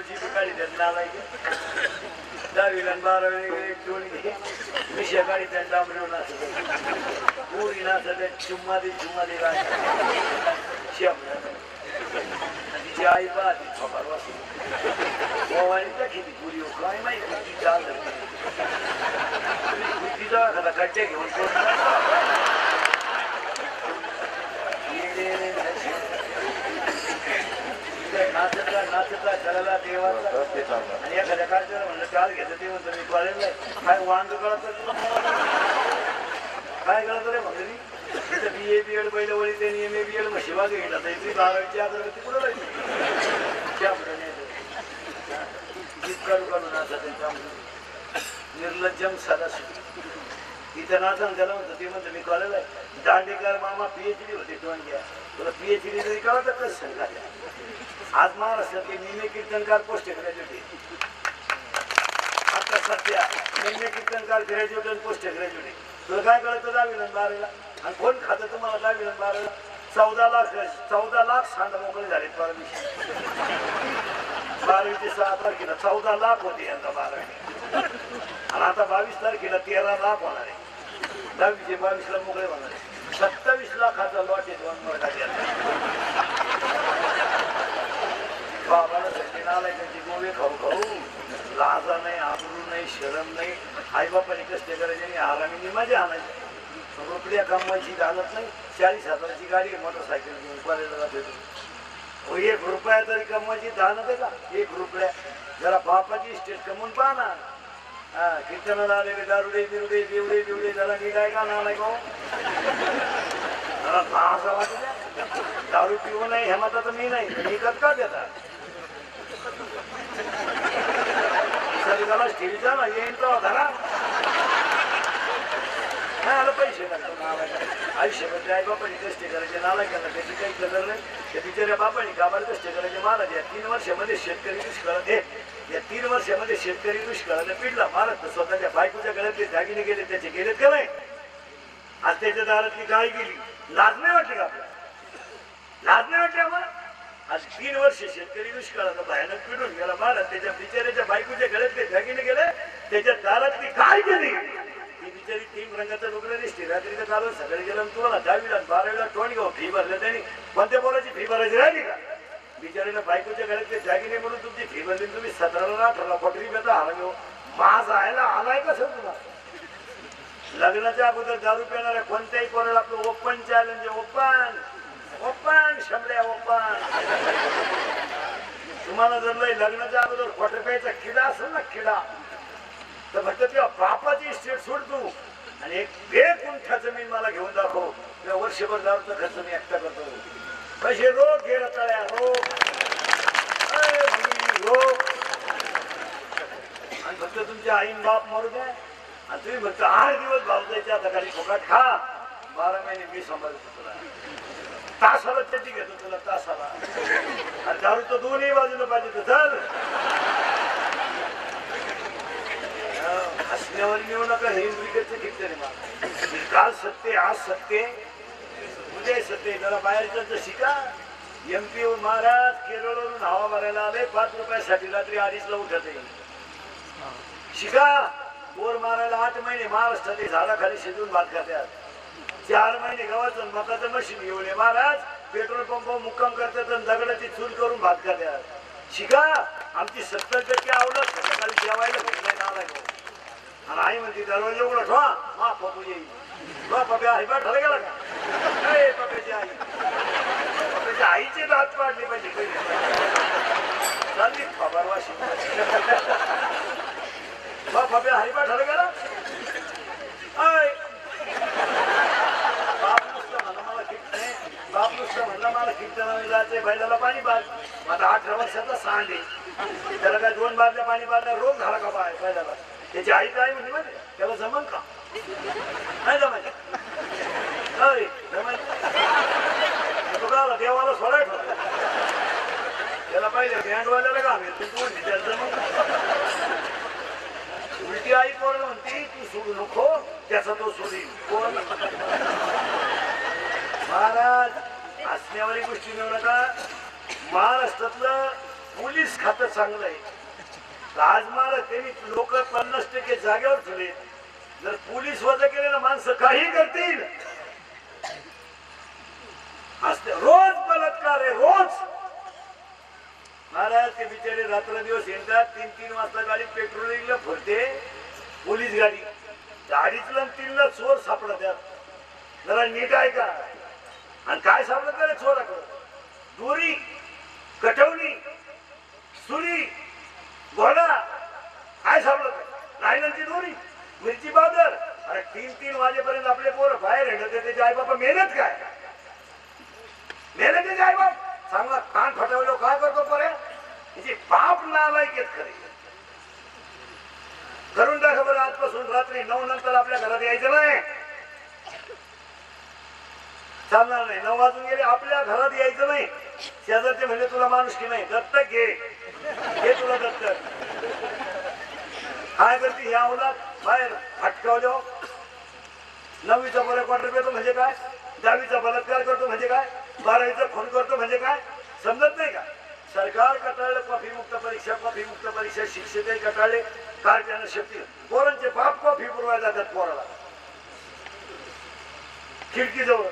बारावीची गाडी त्यांना लावायची 10वी आणि 12वी दोन घे विषय गाडी त्यांना डांबरी नाचत पुरी नाचत चुम्मा दे तिची आई पाहते खबर वाचून मोबाईल किती पुरी काय माहिती किती चाल तिचा एखादा गड्डे घेऊन नाचता चला देवाचा आणि एखाद्या कार्यक्रम म्हणलं काल घेतं ते म्हणतो मी कॉलेजला काय वांग कळत काय कळत रे म्हणलं तिथं BA BEd पहिलं वळी त्यांनी MA BEd मग शिवा घेतला तर इथे 12वीची अगरबत्ती कुठं लागली त्या काढून नाचा त्यांच्या निर्लज्जम सदाशिव इथं नाचा त्याला म्हणतो ते म्हणतो मी कॉलेजला आहे दांडेकर मामा PhD होते टोन घ्या तुला PhD तरी कळत कसं सांगा आज महाराष्ट्रातले निम्मे कीर्तनकार पोस्ट ग्रॅज्युएट आता सध्या निम्मे कीर्तनकार ग्रॅज्युएट आणि पोस्ट ग्रॅज्युएट तुला काय कळतं 10वी आणि 12वीला आणि कोण खातं तुम्हाला 10वी आणि 12वीला 14 लाख सांड मोकळे झाले 12वीचे 6 तारखेला 14 लाख होते यंदा 12वी आणि आता 22 तारखेला 13 लाख होणार आहे 10वीचे 22ला मोकळे होणार आहे 27 लाखाचा लॉट आहे 2 वर्षात बाबाला सचिन आलाय त्यांची गोवे खाऊ लाजा नाही आबरू नाही शरम नाही आईबापाने कष्ट करायचे आणि आरामीने मजा आणायची रुपया कमवायची घालत नाही 40,000ची गाडी मोटरसायकल घेऊन कॉलेजला जात होती 1 रुपया तरी कमवायची दानत आहे का 1 रुपया जरा बापाची इस्टेट कमवून पाहा ना हा कीर्तनाला आलेले दारुडे बिरुडे बिवडे बिवडे जरा निघाय का ना नाही गो जरा असं वाटत दारू पिऊ नाही हेमत तर मी नाही निघत का देतात त्याला स्टीलचा ना येईन तो धरा आलं पैसे आयुष्यभर आई बापाने कष्ट करायचे नालायकांना त्याची काही कदर नाही त्या बिचाऱ्या बापाने काबार कष्ट करायचे महाराज या 3 वर्षामध्ये शेतकरी दुष्काळात या 3 वर्षामध्ये शेतकरी दुष्काळाने पिडला महाराज स्वतःच्या बायकोच्या गळ्यातले दागिने गेले त्याचे गेलेत का नाही आज त्याच्या दारातली गाय गेली लाज नाही वाटली का आपल्याला लाज नाही वाटली आम्हाला आज 3 वर्ष शेतकरी दुष्काळाचा भयानक पिडून गेला महाराज त्याच्या बिचाऱ्याच्या बायकोच्या गळ्यातले दागिने गेले त्याच्या दारातली गाय गेली ती बिचारी 3 रंगाचा लुगडं दिसते रात्रीचं काढून सगळे गेलं तुम्हाला 10वीला 12वीला टोन घेऊ फी भरलं त्यांनी कोणत्या पोराची फी भरायची राहिली का बिचारीला बायकोच्या गळ्यातले दागिने म्हणून तुमची फी भरली तुम्ही 17ला 18ला पटरी बेता आला घेऊ माझ आयला आलाय कसं तुम्हाला लग्नाच्या अगोदर दारू पिणाऱ्या कोणत्याही पोराला आपलं ओपन चॅलेंज ओपन शंभऱ्या ओपन तुम्हाला जर लग्नाच्या अगोदर खोटं प्यायचा किडा असेल ना किडा तर फक्त तेव्हा बापाची स्टेट सोडतो आणि 1 गुंठा जमीन मला घेऊन दाखव तेव्हा वर्षभर दारूचा खर्च मी एकटा करतो कसे रोग घे रताळ्या रोग आणि फक्त तुमच्या आईन बाप मरू द्या आणि तुम्ही फक्त 8 दिवस भावजायच्या आता खाली फुकट खा 12 महिने मी सांभाळतो तुला तासाला त्याची घेतो तुला तासाला आणि दारू तर दोन्ही बाजूला पाहिजे तर चल हसण्यावर येऊ नका हे विकतचे ठिकते मला काल सत्य आज सत्य उद्या सत्य जरा बाहेरचं शिका MP महाराज केरळवरून हवा भरायला आले 5 रुपयासाठी रात्री 2:30ला उठत शिका बोर मारायला 8 महिने महाराष्ट्रात झाडाखाली शिजून भात खात्यात 4 महिने गावातून मकाचं मशीन घेऊन ये महाराज पेट्रोल पंप मुक्काम करतात आणि दगडाची चूल करून भात खात्यात शिका आमची 70% आवडत सकाळी जेवायला भेटलाय नाला आणि आई म्हणते दरवाजा उघडा ठेवा हा पप्पू येईल पप्या हरिबा ठरला गेला का पप्याची आई पप्याच्या आईचे दात पाडले पाहिजे पहिले चालली खबर वाशी पप्या हरिबा ठरला गेला बाप नुसतं म्हणलं मला कीर्तनाला जायचंय बैलाला पाणी पाज आता 18 वर्षाचा सांड आहे त्याला काय 2 बादल्या पाणी पाजला रोग झाला का बाय बैलाला त्याची आई काय म्हणली म्हणजे त्याला जमन का नाही जमायचं तुला देवाला सोडायचं त्याला पाहिजे बँडवाल्याला का आम्ही तू त्याला जमन उलटी आई कोण म्हणती तू सोडू नको त्याचा तो सोडील कोण महाराज हसण्यावारी गोष्टी मिळू नका महाराष्ट्रातलं पोलीस खातं चांगलं आहे. आज मला त्यांनी लोक 50% जागेवर ठेवले. जर पोलीस वजा केले ना माणसं काही करतील. असते रोज बलात्कार आहे रोज. महाराज ते बिचारे रात्र दिवस येतात. 3-3 वाजता गाडी पेट्रोलिंगला फुरते पोलीस गाडी. 2:30ला 3ला चोर सापडतात. जरा नीट आहे का? आणि काय सापडत रे चोराकडं? दोरी, कटवणी, सुरी, घोडा, काय सापडत? लायनांची दोरी, मिरची पावडर. अरे 3-3 वाजेपर्यंत आपले पोरं बाहेर हिंडत. त्याचे आई बापा मेहनत काय? मेहनत त्याचे आई बाप सांगा. कान फटवलं काय करतो पोरे? तिचे बाप नालायक आहेत खरे. करून टाका बरं आजपासून रात्री 9 नंतर आपल्या घरात यायचं नाही. चालणार नाही. 9 वाजून गेले आपल्या घरात यायचं नाही. शेजारचे म्हणजे तुला माणूस की नाही दत्तक घे. घे तुला दत्तक. काय करते ह्या मुलात बाहेर फटकावलो. 9वीचा बरं क्वार्टर पेतो म्हणजे काय? 10वीचा बलात्कार करतो म्हणजे काय? 12वीचा फोन करतो म्हणजे काय? समजत नाही का? सरकार कटाळलं कॉफी मुक्त परीक्षा, कॉफी मुक्त परीक्षा. शिक्षकही कटाळले. कारखाना शक्ती. पोरांचे बाप कॉफी पुरवायला जातात पोराला खिडकीजवळ.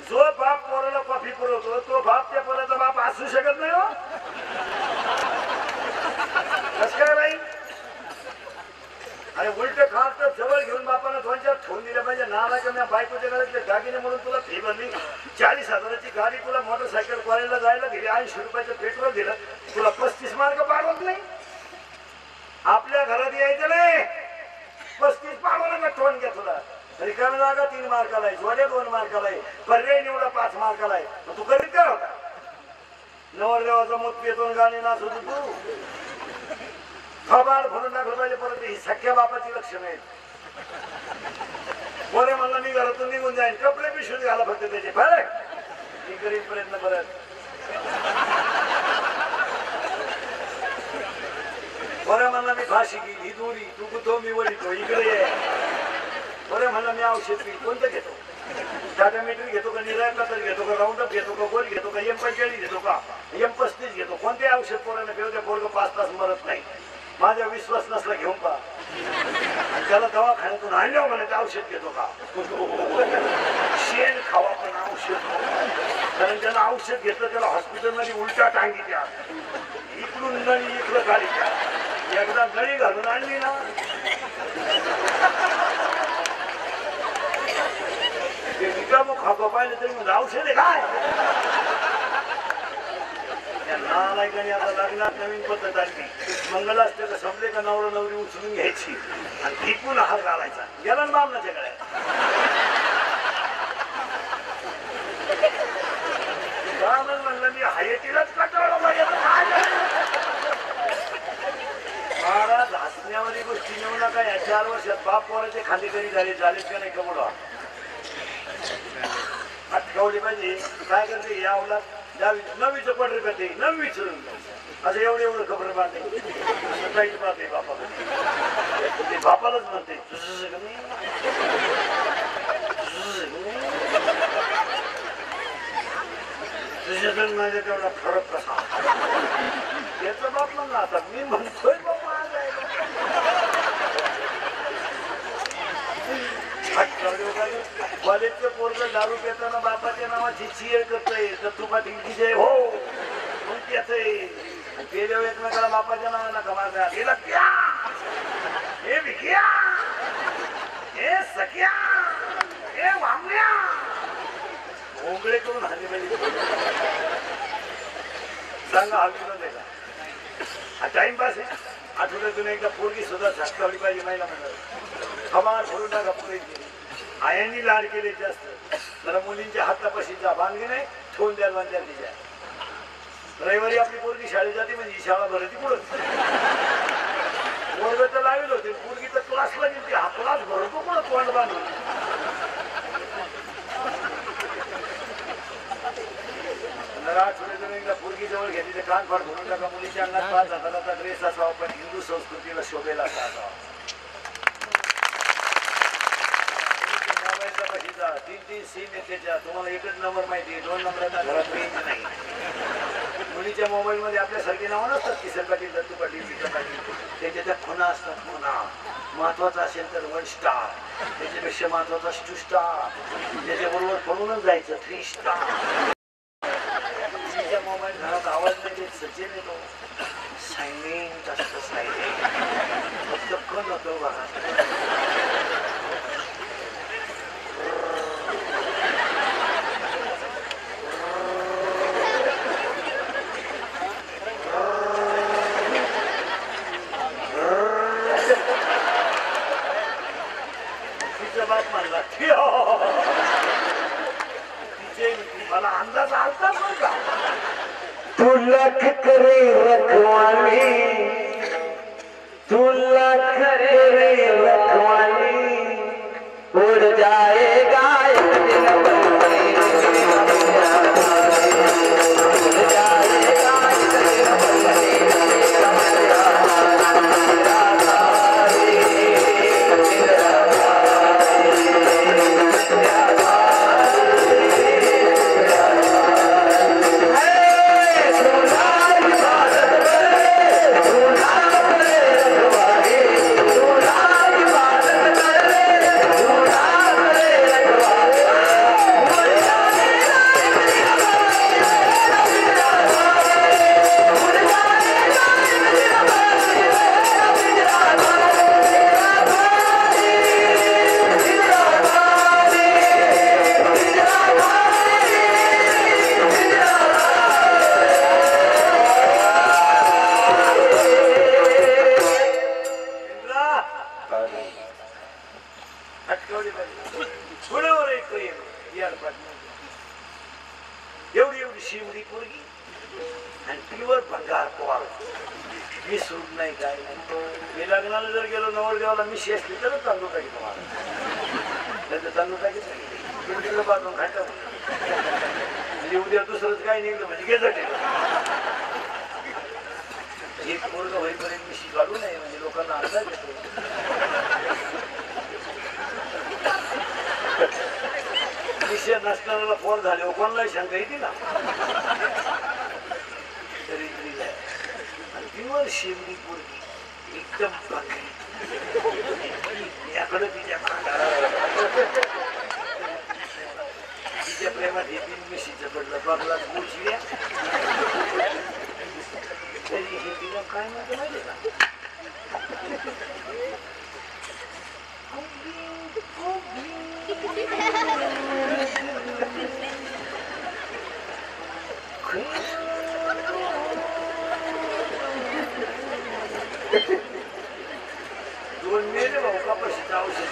जो बाप पोराला कॉफी पुरवतो तो बाप त्या पोराचा बाप असू शकत नाही हो. कस काय राहील? आणि उलट खात जवळ घेऊन बापाला 2-4 ठेवून दिल्या पाहिजे. नाला बायकोच्या घरातले दागिने म्हणून तुला फी भरली. 40,000ची गाडी तुला मोटरसायकल कॉलेजला जायला दिली. 80 रुपयाचं पेट्रोल दिलं. तुला 35 मार्क पाडवत नाही. आपल्या घरात यायचं नाही. 35 पाडवा नका. ठोन घ्या तुला. रिकामी जागा 3 मार्काला आहे. जोड्या 2 मार्काला आहे. पर्याय निवडा 5 मार्काला आहे. तू करीत काय होता? नवरदेवाचा मत पेटून गाणी नाच होती तू. खबार भरून टाकलं पाहिजे. परत ही सख्या बापाची लक्षणं आहेत. बरे म्हणलं मी घरातून निघून जाईन. कपडे पिशवीत घाला फक्त त्याचे. बरं मी करीन प्रयत्न परत. बरं म्हणलं मी फाशी घेईल. ही दोरी तू कुठो मी वडितो. इकडे ये. बरं म्हणलं मी औषध घेईल. कोणतं घेतो? टाटा मीटर घेतो का? निराय कतर घेतो का? राऊंडअप घेतो का? गोल घेतो का? M45 घेतो का? M35 घेतो? कोणते औषध पोरांना घेऊ द्या. पोरगं 5 तास मरत नाही. माझा विश्वास नसला घेऊन पहा. त्याला दवाखान्यातून आणलं म्हणे औषध घेतो का? शेण खावा पण औषध. कारण त्याला औषध घेतलं त्याला हॉस्पिटलमध्ये उलटा टांगी द्या. इकडून नळी इकडं गाडी द्या. एकदा नळी घालून आणली ना ते विकामू खापा पाहिलं तरी म्हणजे औषध आहे काय? नालायकाने आता लग्नात नवीन पद्धत आणली. मंगलाष्टक संपले का नवरा नवरी उचलून घ्यायची आणि टिकून हात घालायचा. गेला ना बामणाच्या गळ्यात. म्हणलं मी हयतीलाच कटाळला पाहिजे. महाराज हसण्यावाली गोष्टी नेऊ नका. या 4 वर्षात बाप पोराचे खाली तरी झालेत का नाही कमोडा अटकावली पाहिजे. काय करते या अवलाद 9वीचं क्वार्टर करते. 9वीचं असं एवढं खबर बांधते. टाईट पाहते बापाला. ते बापालाच म्हणते तुझ्या माझ्या तेवढा फरक कसा. याचा बाप म्हणला आता मी म्हणतोय बाबा कॉलेजचे पोरग दारू पेताना बापाच्या नावाची चीर करतोय. दत्तू पाटील की जय हो गेल्यावर एकमेकाला बापाच्या नावाला कमाल गेला क्या हे विक्या हे सख्या हे वामल्या ओंगळे करून हानी पाहिजे. सांगा हा विनोद आहे का? हा टाइमपास आहे. आठवड्यातून एकदा पोरगी सुद्धा साक्षावली पाहिजे. महिला मंडळ खमार भरून टाका पुढे. आयांनी लाड केले जास्त. जरा मुलींच्या हातापाशी जा. बांधली नाही ठेवून द्या बांधल्या तिच्या. रविवारी आपली पोरगी शाळेत जाते म्हणजे ही शाळा भरती पुढं. पोरग तर लावलं होते. पोरगी तर क्लासला गेली. हा क्लास भरतो पुढं तोंड बांधून. आठवड्यातून एकदा पोरगी जवळ घेतली तर कान फाड भरून टाका. मुलीच्या अंगात 5,000चा ड्रेस असावा पण हिंदू संस्कृतीला शोभेला असा असावा. 3 सिम आहे त्याच्या. तुम्हाला एकच नंबर माहिती आहे, 2 नंबराचा घरात रेंज नाही. मुलीच्या मोबाईल मध्ये आपल्यासारखी नावं नसतात, किसन पाटील, दत्तू पाटील, गीता पाटील. त्याच्या त्या खुणा असतात, खुणा. महत्वाचा असेल तर 1 स्टार, त्याच्यापेक्षा महत्वाचा 2 स्टार, त्याच्याबरोबर पडूनच जायचं 3 स्टार. मुलीच्या मोबाईल घरात आवाज नाही देत, सचिन येतो सायलेंट असतं, सायलेंट. फक्त कण होतो बघा. मला अंदाज आलता का तू लख करे रखवाली, तू लख करे रखवाली, उड़ जाएगा एक दिन बंदे, उड़ जाएगा एक दिन बंदे, एवढी शिवडी पोरगी आणि प्युअर भंगार पोर. मी सूट नाही, काय नाही. मी लग्नाला जर गेलो नवरदेवाला मी शेसली तरच तांदूळ टाकी तुम्हाला, नाही तर तांदूळ टाकी तिकडे पाठवून खायचं. म्हणजे उद्या दुसरंच काय निघलं म्हणजे घेत एक पोरग होईपर्यंत मी शिकाडू नये म्हणजे लोकांना अंदाज येतो. विषय नसणाऱ्याला फोन झाले कोणालाही शंका येते ना. तरी प्युअर शिवडी पोरगी एकदम याकडे तिच्या तिच्या प्रेमात हे 3 मिशीचं पडलं बघला गोचिड्या. तरी हे तिला काय म्हणतं माहिती का, दोन मेले भाऊ कपाशीचं औषध.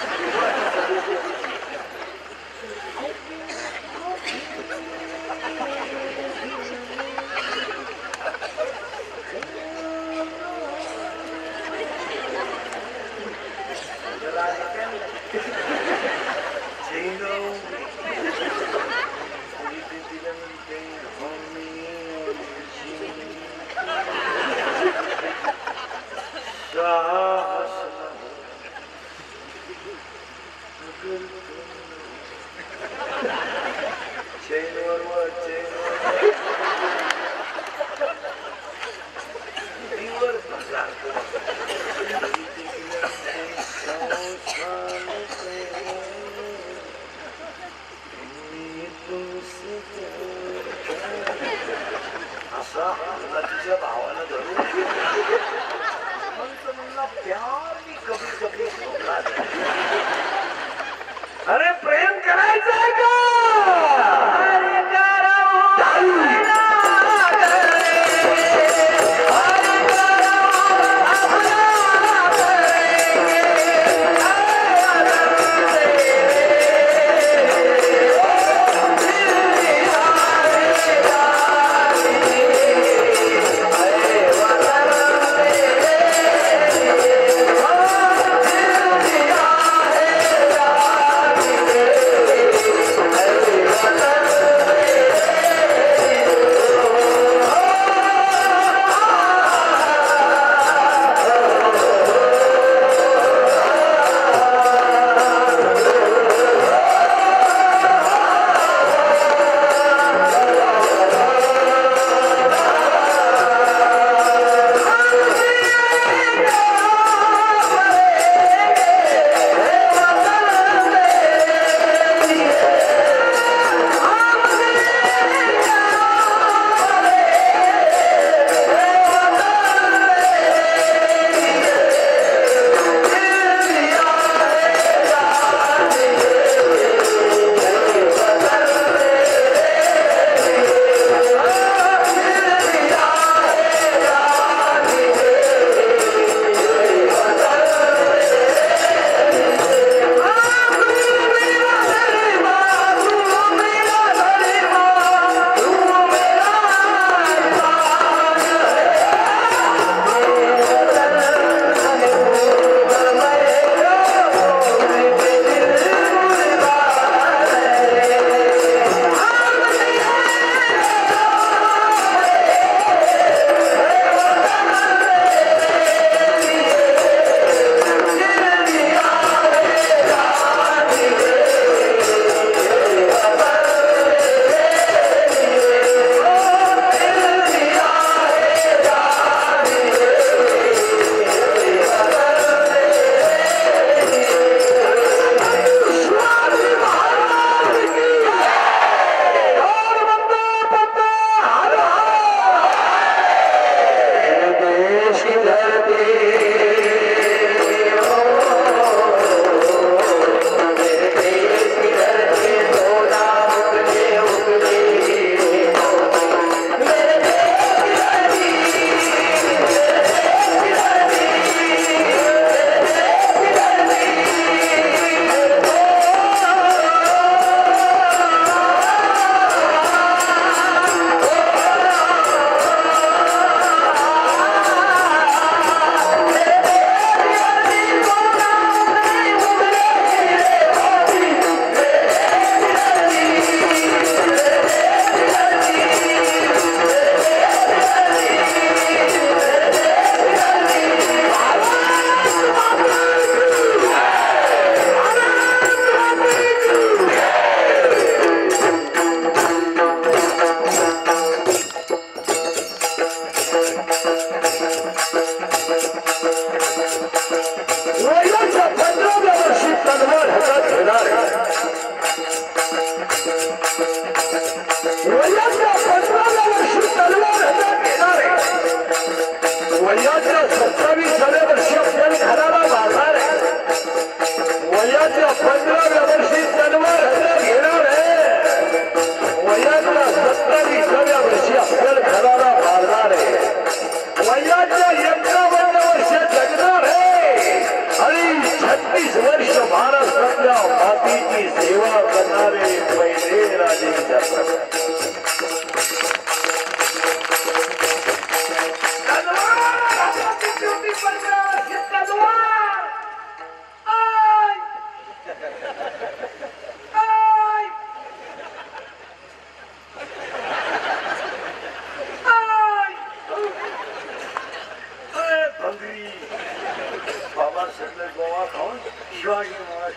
महाराष्ट्रातलं गोवा खाऊन शिवाजी महाराज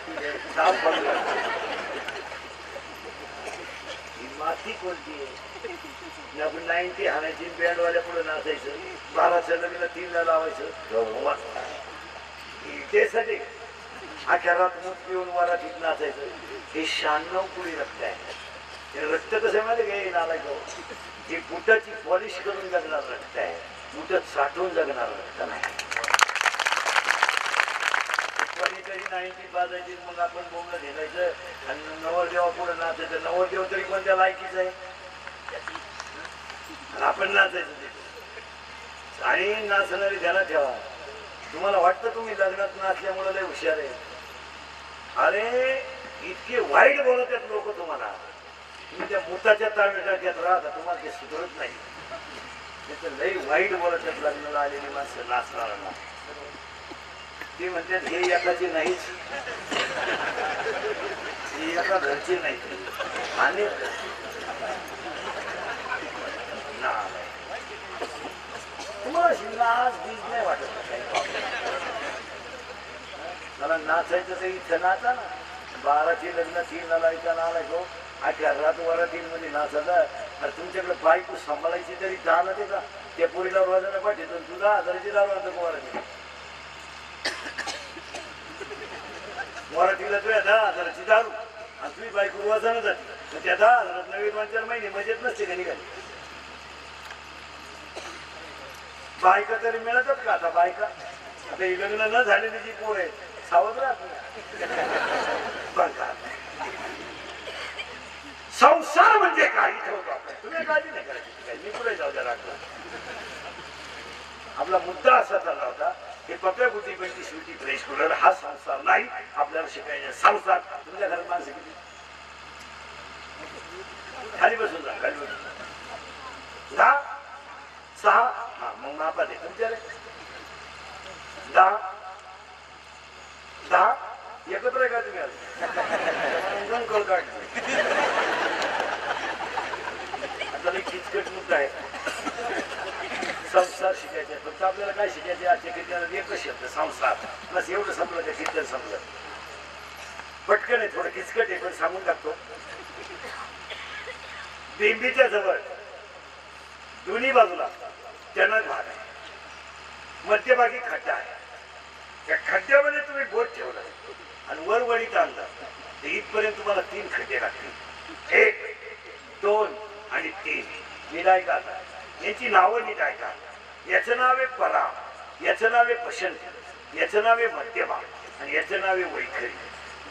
साप बनला. ही माती कोणती आहे? आपण 90 हाणायची बँडवाल्या पुढे नाचायचं, 12च्या लग्न 3ला लावायचं. त्यासाठी अख्या रात मूत पिऊन वरातीत नाचायचं. हे 96 कुडी रक्त आहे. हे रक्त कसं आहे माहिती का? हे नालायक ही बुटाची पॉलिश करून जगणार रक्त आहे, बुटत साठवून जगणार रक्त नाही. कधीतरी 90 बाजायची, मग आपण बोंबलं घेणायचं आणि नवरदेवा पुढे नाचायचं. नवरदेव तरी कोणत्या लायकीच आहे आणि आपण नाचायचं तिथे. आणि नाचणारी ध्यानात ठेवा. तुम्हाला वाटतं तुम्ही लग्नात नाचल्यामुळे लय हुशार आहे. अरे इतके वाईट बोलत आहेत लोक तुम्हाला. तुम्ही त्या मुताच्या ताळमेटात राहता, तुम्हाला ते सुधरत नाही. लई वाईट बोलत आहेत लग्नाला आलेली माणसं नाचणाऱ्यांना. ते म्हणतात हे एकाची नाहीच, हे एका घरची नाही. आणि तुम्हाला नाच बीज नाही वाटत. मला नाचायचं तर इथं नाचा ना. 12ची लग्न 3ला लावायचा नाला तो अख्या रात वरातीमध्ये नाचायचा. आणि तुमच्याकडे बायको सांभाळायची तरी झालं ते का? त्या पोरीला रोजाने पाठवतो, तू 10,000ची दारू आणतो वराती. वरातीला तुझ्या 10,000ची दारू आणि तुझी बायको रोजानं जाते. त्या 10,000 नवीन 2-4 महिने मजेत नसते का निघाली? बायका तरी मिळतात का आता? बायका आता ही लग्न न झालेली जी पोर आहे सावध राहत. संसार म्हणजे काय ठेवतो आपण. तुम्ही काळजी नाही करायची, मी पुढे जाऊ द्या लागला. आपला मुद्दा असा चालला होता की पत्रकृती पैकी शिवटी प्रेस कूलर हा संसार नाही. आपल्याला शिकायचा संसार. तुमच्या घरात माणसं किती? खाली बसून जा, खाली बसून 10 6. हा मग मापा दे तुमच्याकडे 10 एकत्र आहे का तुम्ही? कॉल काढ. आता किचकट मुद्दा आहे. संसार शिकायचे. फक्त आपल्याला काय शिकायचे? आजच्या कीर्तनात एकच शब्द संसार. बस एवढं संपलं. ते कीर्तन संपलं. पटकन आहे, थोडं किचकट आहे, पण सांगून टाकतो. बिंबीच्या जवळ दोन्ही बाजूला त्यांना भाग आहे. मध्यभागी खड्डा आहे. त्या खड्ड्यामध्ये तुम्ही बोट ठेवलं आणि वर वडीत आणलं तर इथपर्यंत तुम्हाला 3 खड्डे लागतील. 1, 2 आणि 3. नीट ऐका. याची नावं नीट ऐका. याचं नाव आहे परा, याचं नाव आहे पशंत, याचं नाव आहे मध्यमा आणि याचं नाव आहे वैखरी.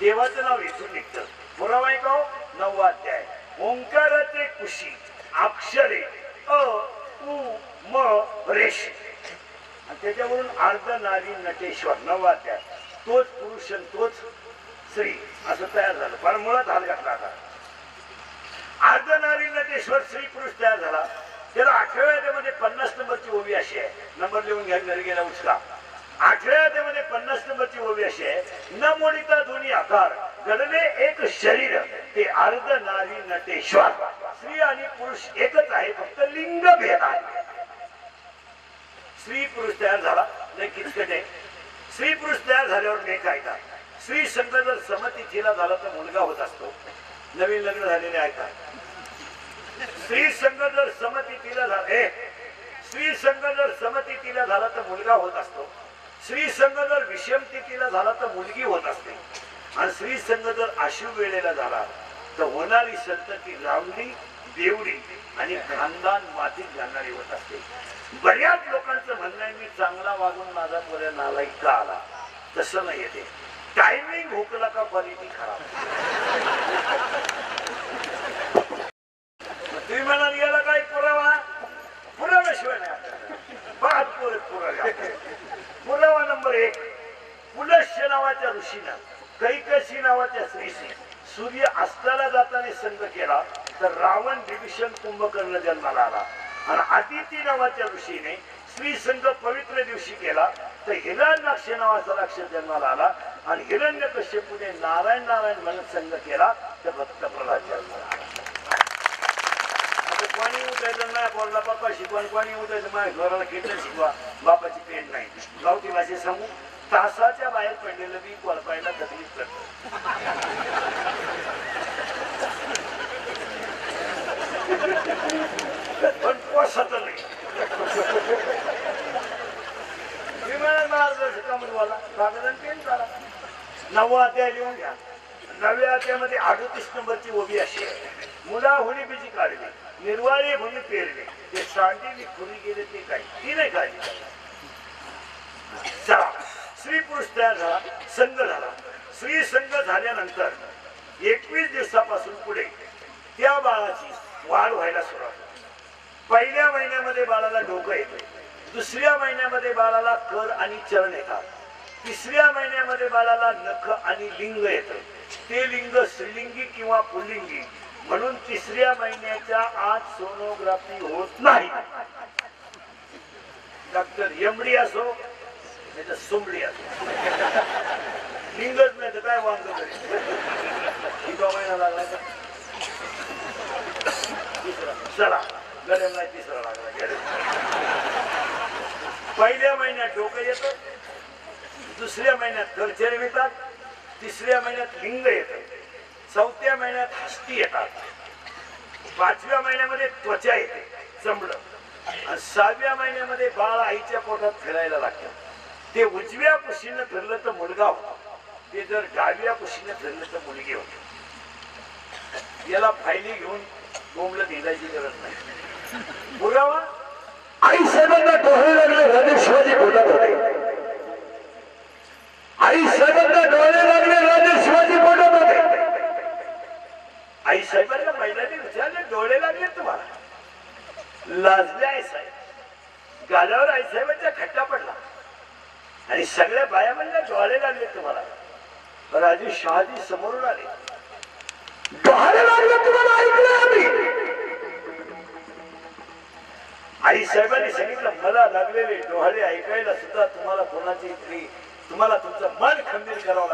देवाचं नाव इथून निघतं. पुरावा आहे का? 9वा अध्याय. ओंकाराचे कुशी अक्षरे अ उ म रेश आणि त्याच्यावरून अर्ध नारी नटेश्वर 9वा अध्याय. तोच पुरुष आणि तोच स्त्री असं तयार झालं. पण मुळात हात घातला. आता अर्ध नारी नटेश्वर स्त्री पुरुष तयार झाला. त्याला 8व्या अध्यायामध्ये 50 नंबरची ओवी अशी आहे. नंबर लिहून घ्या, घरी गेला उचला. 8व्या अध्यायामध्ये 50 नंबरची ओवी अशी आहे. न मोडिता दोन्ही आकार घडले एक शरीर ते अर्ध नारी नटेश्वर. स्त्री आणि पुरुष एकच आहे, फक्त लिंग भेद आहे. स्त्री पुरुष तयार झाला. नाही किचकट आहे. स्त्री पुरुष तयार झाल्यावर नाही काय का? स्त्री संघ जर समतिथीला झाला तर मुलगा होत असतो. नवीन लग्न झालेले ऐका. स्त्री संघ जर समतिथीला झाला, स्त्री संघ जर समतिथीला झाला तर मुलगा होत असतो. स्त्री संघ जर विषमतिथीला झाला तर मुलगी होत असते. आणि स्त्री संघ जर आशु वेळेला झाला तर होणारी संतती लावणी देवडी आणि खानदान मातीत घालणारी होत असते. बऱ्याच लोकांचं म्हणणं आहे मी चांगला वागून माझा पोऱ्या नालायक का आला. तसं नाही येते. टायमिंग हुकला का क्वालिटी खराब. तुम्ही म्हणाल याला काय पुरावा? पुराव्याशिवाय नाही. 5 पुरावे. पुरावा नंबर 1. पुलस्य नावाच्या ऋषीनं कैकसी नावाच्या स्त्रीशी सूर्य अस्ताला जाताना संग केला तर रावण विभीषण कुंभकर्ण जन्माला आला. आणि अदिती नावाच्या ऋषीने स्त्री संघ पवित्र दिवशी केला तर हिरण्याक्ष नावाचा राक्षस जन्माला आला. आणि हिरण्यकश्यपूने नारायण नारायण म्हणत संघ केला तर भक्त प्रल्हाद जन्माला आला. कोणी उठायचं नाही बोलला बाप्पा शिकवा, कोणी उठायचं माझ्या घराला कीर्तन शिकवा, बापाची पेन नाही. गावठी भाषेत सांगू तासाच्या बाहेर पडलेलं बी वळपायला तकलीफ करत. पण पोसत नाही. विमान मार्गदर्शकाला साधारण पेन करा. 9वा अध्याय लिहून घ्या. 9व्या अध्यायामध्ये 38 नंबरची ओबी अशी आहे. मुला होणी बीजी काढली, निर्वाळी होणी पेरली, ते सांडी खुरी गेले ते काही ती नाही काढली. चला, स्त्री पुरुष तयार झाला, संघ झाला. स्त्री संघ झाल्यानंतर 21 दिवसापासून पुढे त्या बाळाची वाढ व्हायला सुरुवात होते. पहिल्या महिन्यामध्ये बाळाला डोकं येते, दुसऱ्या महिन्यामध्ये बाळाला कर आणि चरण येतात, तिसऱ्या महिन्यामध्ये बाळाला नख आणि लिंग येतं. ते लिंग स्त्रीलिंगी किंवा पुल्लिंगी म्हणून तिसऱ्या महिन्याच्या आत सोनोग्राफी होत नाही. डॉक्टर एमडी असो नाही तर सुमडी असो, लिंगच नाही तर काय वांग तरी. किती महिना लागला तर तिसरा. चला, गड्यांना तिसरा लागला. पहिल्या महिन्यात डोकं येतं, दुसऱ्या महिन्यात करचेर येतात, तिसऱ्या महिन्यात लिंग येतं, चौथ्या महिन्यात हस्ती येतात, 5व्या महिन्यामध्ये त्वचा येते, चमडं, आणि 6व्या महिन्यामध्ये बाळ आईच्या पोटात फिरायला लागतं. ते उजव्या कुशीनं फिरलं तर मुलगा होतो, ते जर डाव्या कुशीनं फिरलं तर मुलगी होते. याला फायली घेऊन बोंबलं निघायची गरज नाही. पुरावा आई साहेबांना डोळे लागले, राजे शिवाजी बोलत होते. आई साहेबांना डोळे लागले, राजे शिवाजी बोलत होते. आई साहेबांना महिलांनी विचारले, डोळे लागले तुम्हाला? लाजले आई साहेब. गालावर आई साहेबांचा खट्टा पडला आणि सगळ्या बाया म्हणल्या, डोळे लागले तुम्हाला? राजे शहाजी समोरून आले. डोळे लागले तुम्हाला? ऐकलं आम्ही. आई साहेबांनी सांगितलं, मला लागलेले डोळे ऐकायला सुद्धा तुम्हाला कोणाची तुम्हाला तुमचं मन खंबीर करावं